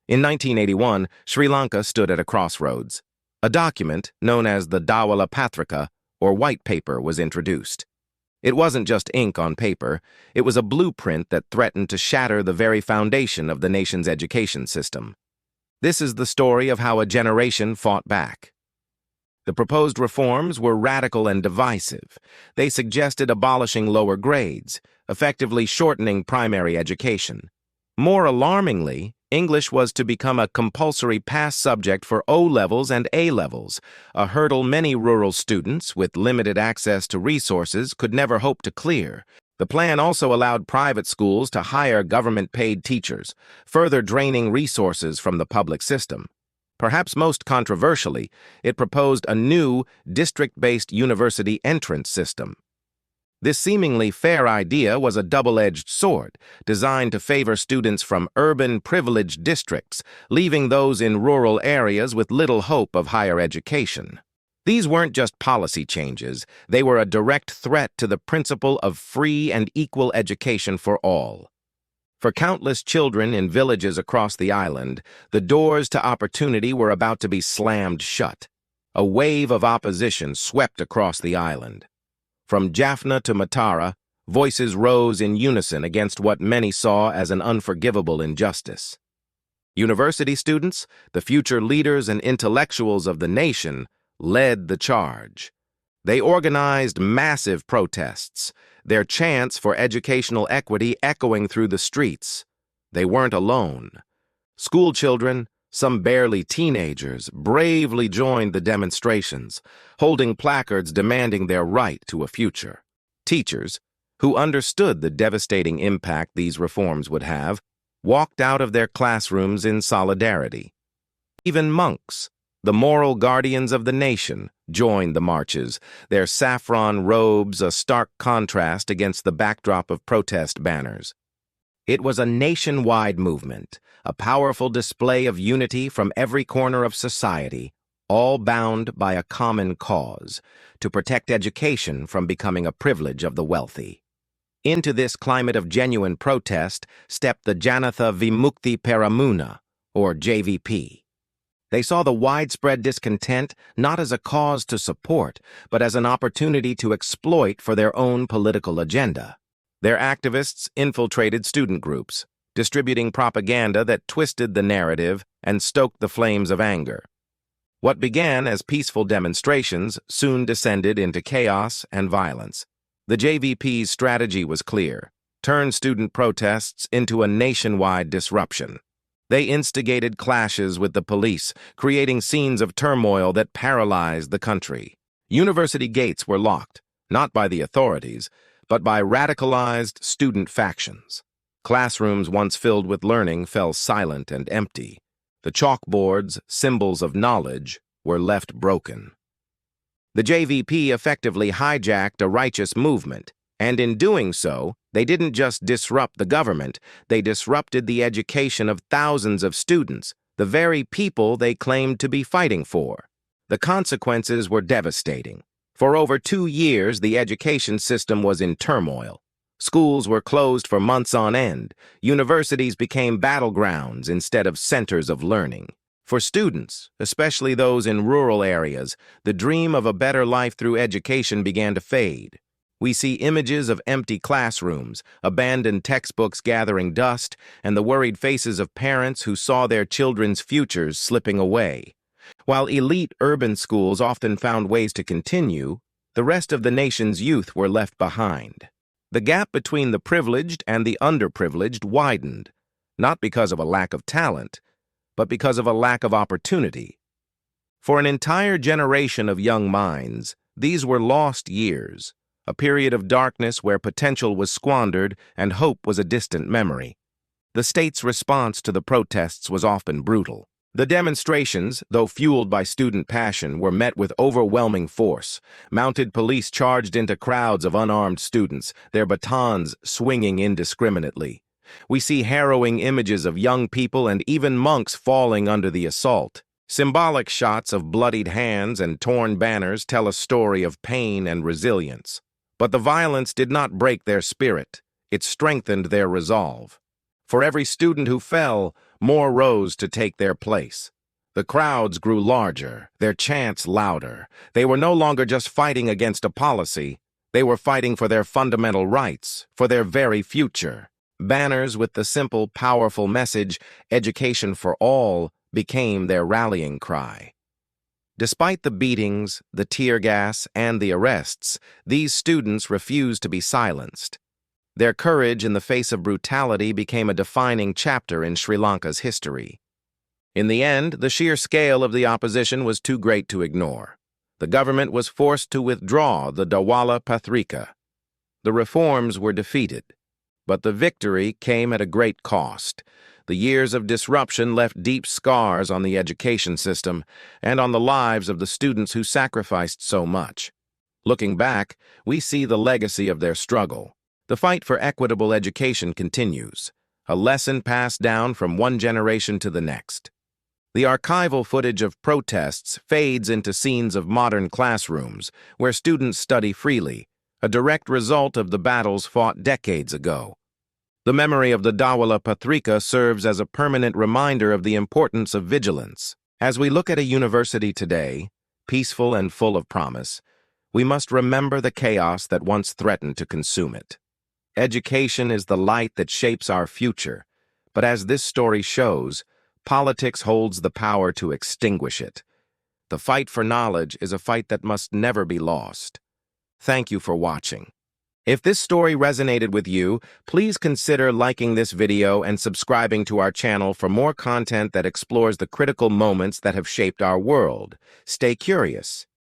In 1981, Sri Lanka stood at a crossroads. A document, known as the Dhawala Pathrika, or white paper, was introduced. It wasn't just ink on paper, it was a blueprint that threatened to shatter the very foundation of the nation's education system. This is the story of how a generation fought back. The proposed reforms were radical and divisive. They suggested abolishing lower grades, effectively shortening primary education. More alarmingly, English was to become a compulsory pass subject for O-levels and A-levels, a hurdle many rural students with limited access to resources could never hope to clear. The plan also allowed private schools to hire government-paid teachers, further draining resources from the public system. Perhaps most controversially, it proposed a new, district-based university entrance system. This seemingly fair idea was a double-edged sword, designed to favor students from urban, privileged districts, leaving those in rural areas with little hope of higher education. These weren't just policy changes, they were a direct threat to the principle of free and equal education for all. For countless children in villages across the island, the doors to opportunity were about to be slammed shut. A wave of opposition swept across the island. From Jaffna to Matara, voices rose in unison against what many saw as an unforgivable injustice. University students, the future leaders and intellectuals of the nation, led the charge. They organized massive protests, their chants for educational equity echoing through the streets. They weren't alone. School children, some barely teenagers, bravely joined the demonstrations, holding placards demanding their right to a future. Teachers, who understood the devastating impact these reforms would have, walked out of their classrooms in solidarity. Even monks, the moral guardians of the nation, joined the marches, their saffron robes a stark contrast against the backdrop of protest banners. It was a nationwide movement, a powerful display of unity from every corner of society, all bound by a common cause, to protect education from becoming a privilege of the wealthy. Into this climate of genuine protest stepped the Janatha Vimukthi Peramuna, or JVP. They saw the widespread discontent not as a cause to support, but as an opportunity to exploit for their own political agenda. Their activists infiltrated student groups, distributing propaganda that twisted the narrative and stoked the flames of anger. What began as peaceful demonstrations soon descended into chaos and violence. The JVP's strategy was clear: turn student protests into a nationwide disruption. They instigated clashes with the police, creating scenes of turmoil that paralyzed the country. University gates were locked, not by the authorities, but by radicalized student factions. Classrooms once filled with learning fell silent and empty. The chalkboards, symbols of knowledge, were left broken. The JVP effectively hijacked a righteous movement, and in doing so, they didn't just disrupt the government, they disrupted the education of thousands of students, the very people they claimed to be fighting for. The consequences were devastating. For over 2 years, the education system was in turmoil. Schools were closed for months on end. Universities became battlegrounds instead of centers of learning. For students, especially those in rural areas, the dream of a better life through education began to fade. We see images of empty classrooms, abandoned textbooks gathering dust, and the worried faces of parents who saw their children's futures slipping away. While elite urban schools often found ways to continue, the rest of the nation's youth were left behind. The gap between the privileged and the underprivileged widened, not because of a lack of talent, but because of a lack of opportunity. For an entire generation of young minds, these were lost years, a period of darkness where potential was squandered and hope was a distant memory. The state's response to the protests was often brutal. The demonstrations, though fueled by student passion, were met with overwhelming force. Mounted police charged into crowds of unarmed students, their batons swinging indiscriminately. We see harrowing images of young people and even monks falling under the assault. Symbolic shots of bloodied hands and torn banners tell a story of pain and resilience. But the violence did not break their spirit. It strengthened their resolve. For every student who fell, more rose to take their place. The crowds grew larger, their chants louder. They were no longer just fighting against a policy. They were fighting for their fundamental rights, for their very future. Banners with the simple, powerful message, "Education for all," became their rallying cry. Despite the beatings, the tear gas, and the arrests, these students refused to be silenced. Their courage in the face of brutality became a defining chapter in Sri Lanka's history. In the end, the sheer scale of the opposition was too great to ignore. The government was forced to withdraw the Dhawala Pathrika. The reforms were defeated, but the victory came at a great cost. The years of disruption left deep scars on the education system and on the lives of the students who sacrificed so much. Looking back, we see the legacy of their struggle. The fight for equitable education continues, a lesson passed down from one generation to the next. The archival footage of protests fades into scenes of modern classrooms where students study freely, a direct result of the battles fought decades ago. The memory of the Dhawala Pathrika serves as a permanent reminder of the importance of vigilance. As we look at a university today, peaceful and full of promise, we must remember the chaos that once threatened to consume it. Education is the light that shapes our future, but as this story shows, politics holds the power to extinguish it. The fight for knowledge is a fight that must never be lost. Thank you for watching. If this story resonated with you, please consider liking this video and subscribing to our channel for more content that explores the critical moments that have shaped our world. Stay curious,